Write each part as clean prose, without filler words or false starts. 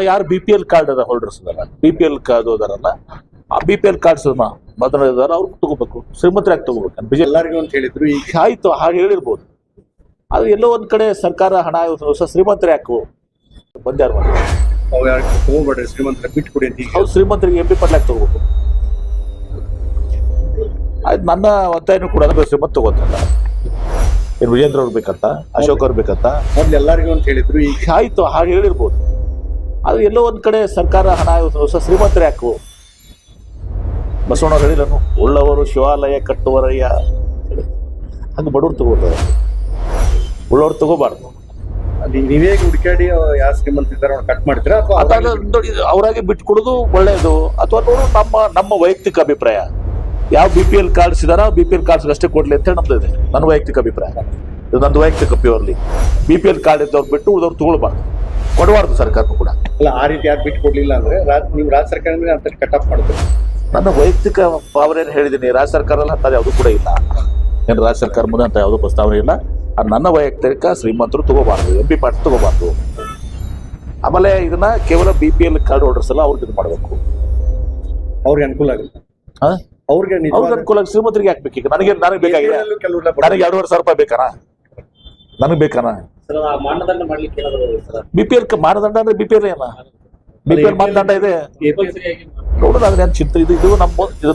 ಯಾರು BPL card ಅದ holders ಅದಲ್ಲ, BPL ಕಾರ್ಡ್ ಹೋದಾರಲ್ಲ, ಆ BPL ಕಾರ್ಡ್ಸ್ ಮೊದಲ ಇದಾರ ಅವ್ರು ತಗೋಬೇಕು, ಶ್ರೀಮಂತರಾಗಿ ತಗೋಬೇಕು. ಎಲ್ಲರಿಗೂ ಅಂತ ಹೇಳಿದ್ರು. ಈಗ ಆಯ್ತು, ಹಾಗೆ ಹೇಳಿರ್ಬೋದು. ಅದು ಎಲ್ಲೋ ಒಂದ್ ಕಡೆ ಸರ್ಕಾರ ಹಣ ಶ್ರೀಮಂತರೇ ಯಾಕು ಬಂದ್ಯಾರು ಮಾಡಿ ತಗೋಬೇಡ್ರಿ, ಶ್ರೀಮಂತರ ಬಿಟ್ಕೊಡಿ ಅಂತ. ಅವ್ರು ಶ್ರೀಮಂತರಿಗೆ MP ಪಟ್ಲಾಕ್ ತಗೋಬೇಕು. ಆಯ್ತು, ನನ್ನ ಒತ್ತಾಯನೂ ಕೂಡ ಶ್ರೀಮಂತ ತಗೋತಲ್ಲ. ಏನು ವಿಜೇಂದ್ರ ಅವ್ರು ಬೇಕಂತ, ಅಶೋಕ್ ಅವ್ರು ಬೇಕಂತ ಮೊದ್ಲು ಎಲ್ಲರಿಗೂ ಅಂತ ಹೇಳಿದ್ರು. ಈಗ ಆಯ್ತು, ಹಾಗೆ ಹೇಳಿರ್ಬೋದು. ಅದು ಎಲ್ಲೋ ಒಂದ್ ಕಡೆ ಸರ್ಕಾರ ಹಣ ಶ್ರೀಮಂತರೇ ಯಾಕು ಬಸವಣ್ಣ ಹೇಳಿದನು, ಉಳ್ಳವರು ಶಿವಾಲಯ ಕಟ್ಟುವರಯ್ಯ. ಹಂಗೆ ಬಡವ್ರು ತಗೋತಾರೆ, ಉಳ್ಳವ್ರು ತಗೋಬಾರ್ದು. ನೀವೇ ಹುಡುಕಾಡಿ ಯಾವ ಶ್ರೀಮಂತ ಇದ್ದಾರೆ ಕಟ್ ಮಾಡ್ತೀರಾ ಅಥವಾ ಅವರಾಗೆ ಬಿಟ್ಕೊಡೋದು ಒಳ್ಳೇದು, ಅಥವಾ ನೋಡು ನಮ್ಮ ವೈಯಕ್ತಿಕ ಅಭಿಪ್ರಾಯ. ಯಾವ BPL ಕಾರ್ಡ್ಸ್ ಇದಾರ BPL ಕಾರ್ಡ್ಸ್ ಅಷ್ಟೇ ಕೊಡ್ಲಿ ಅಂತ ಹೇಳಿ ನಮ್ದು ಇದೆ, ನನ್ನ ವೈಯಕ್ತಿಕ ಅಭಿಪ್ರಾಯ. ಇದು ನಂದು ವೈಯಕ್ತಿಕ ಪ್ಯೂರ್ಲಿ. BPL ಕಾರ್ಡ್ ಇದ್ದವ್ರು ಬಿಟ್ಟು ಉಳಿದವ್ರು ತಗೊಳ್ಬಾರ್ದು, ಕೊಡಬಾರ್ದು ಸರ್ಕಾರಕ್ಕೂ ಕೂಡ. ಅಲ್ಲ, ಆ ರೀತಿ ಯಾರು ಬಿಟ್ಕೊಡ್ಲಿಲ್ಲ ಅಂದ್ರೆ ನೀವು ರಾಜ್ಯ ಸರ್ಕಾರ ಅಂತ ಕಟ್ ಆಫ್ ಮಾಡ್ತೀವಿ. ನನ್ನ ವೈಯಕ್ತಿಕ ಭಾವನೆಯನ್ನು ಹೇಳಿದ್ದೀನಿ. ರಾಜ್ಯ ಸರ್ಕಾರದಲ್ಲಿ ಅಂತ ಯಾವುದು ಕೂಡ ಇಲ್ಲ, ಏನು ರಾಜ್ಯ ಸರ್ಕಾರ ಮುಂದೆ ಅಂತ ಯಾವುದೂ ಪ್ರಸ್ತಾವನೆ ಇಲ್ಲ. ಅದು ನನ್ನ ವೈಯಕ್ತಿಕ. ಶ್ರೀಮಂತರು ತಗೋಬಾರ್ದು, MP ಪಾರ್ಟಿ ತಗೋಬಾರ್ದು. ಆಮೇಲೆ ಇದನ್ನ ಕೇವಲ BPL ಕಾರ್ಡ್ ಹೋಲ್ಡರ್ಸ್ ಎಲ್ಲ ಅವ್ರಿಗೆ ಇದು ಮಾಡಬೇಕು, ಅವ್ರಿಗೆ ಅನುಕೂಲ ಆಗುತ್ತೆ. ಅವ್ರಿಗೆ ಅನುಕೂಲ. ಶ್ರೀಮಂತರಿಗೆ ಯಾಕೆ ಬೇಕೀಗ? ನನಗೆ ಬೇಕಾಗಿದೆ. ನನಗೆ 2,500 ರೂಪಾಯಿ ಬೇಕಾನ? ನನಗೆ ಬೇಕಾನ? BPL ಮಾನದಂಡ ಅಂದ್ರೆ BPL ಏನ? BPL ಮಾನದಂಡ ಇದೆ ನೋಡೋದು. ಅದ್ರ ಚಿಂತೆ ಇದು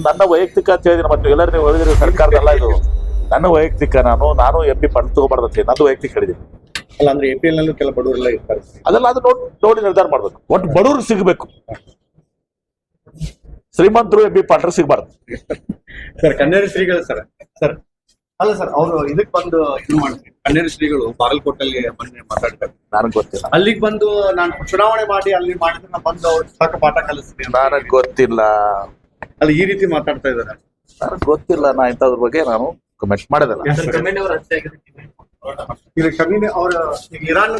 ನನ್ನ ವೈಯಕ್ತಿಕ ಅಂತ ಹೇಳಿದ್ರೆ, ಮತ್ತೆ ಎಲ್ಲರೂ ನೀವು ಹೇಳಿದ್ರೆ ಸರ್ಕಾರದಲ್ಲ, ಇದು ನನ್ನ ವೈಯಕ್ತಿಕ. ನಾನು MP ಪಾರ್ಟಿ ತಗೋಬಾರ್ದಂತೆ ನಂದು ವೈಯಕ್ತಿಕ ಹೇಳಿದ್ದೀನಿ. ಅಲ್ಲ ಅಂದ್ರೆ APL ನಲ್ಲೂ ಕೆಲ ಬಡವರೆಲ್ಲ ಇರ್ತಾರೆ. ಅದೆಲ್ಲ ಅದು ನೋಡಿ ನಿರ್ಧಾರ ಮಾಡ್ಬೇಕು. ಒಟ್ಟು ಬಡವ್ರಿಗೆ ಸಿಗಬೇಕು, ಶ್ರೀಮಂತರು MP ಪಾರ್ಟಿ ಸಿಗಬಾರ್ದು. ಸರ್, ಕನ್ನೇರಿ ಶ್ರೀಗಳು ಸರ್ ಅಲ್ಲ ಸರ್, ಅವರು ಇದಕ್ ಬಂದು ಇದು ಮಾಡ್ತಾರೆ. ಕನ್ನೇರಿ ಶ್ರೀಗಳು ಬಾಗಲಕೋಟಲ್ಲಿ ಬಂದು ಮಾತಾಡ್ತಾರೆ. ನನಗೆ ಗೊತ್ತಿಲ್ಲ. ಅಲ್ಲಿಗೆ ಬಂದು ನಾನು ಚುನಾವಣೆ ಮಾಡಿ ಅಲ್ಲಿ ಮಾಡಿದ್ರೆ ನಾನು ಬಂದು ಅವ್ರು ಸಾಕು ಪಾಠ ಕಲಿಸ್ತೀನಿ. ನನಗೆ ಗೊತ್ತಿಲ್ಲ. ಅಲ್ಲಿ ಈ ರೀತಿ ಮಾತಾಡ್ತಾ ಇದಾರೆ. ನನಗೆ ಗೊತ್ತಿಲ್ಲ. ನಾ ಇಂಥದ್ರ ಬಗ್ಗೆ ನಾನು ಕಮೆಂಟ್ ಮಾಡೋದಲ್ಲ. ಈಗ ಶಮೀನ್ ಅವರ ಇರಾನ್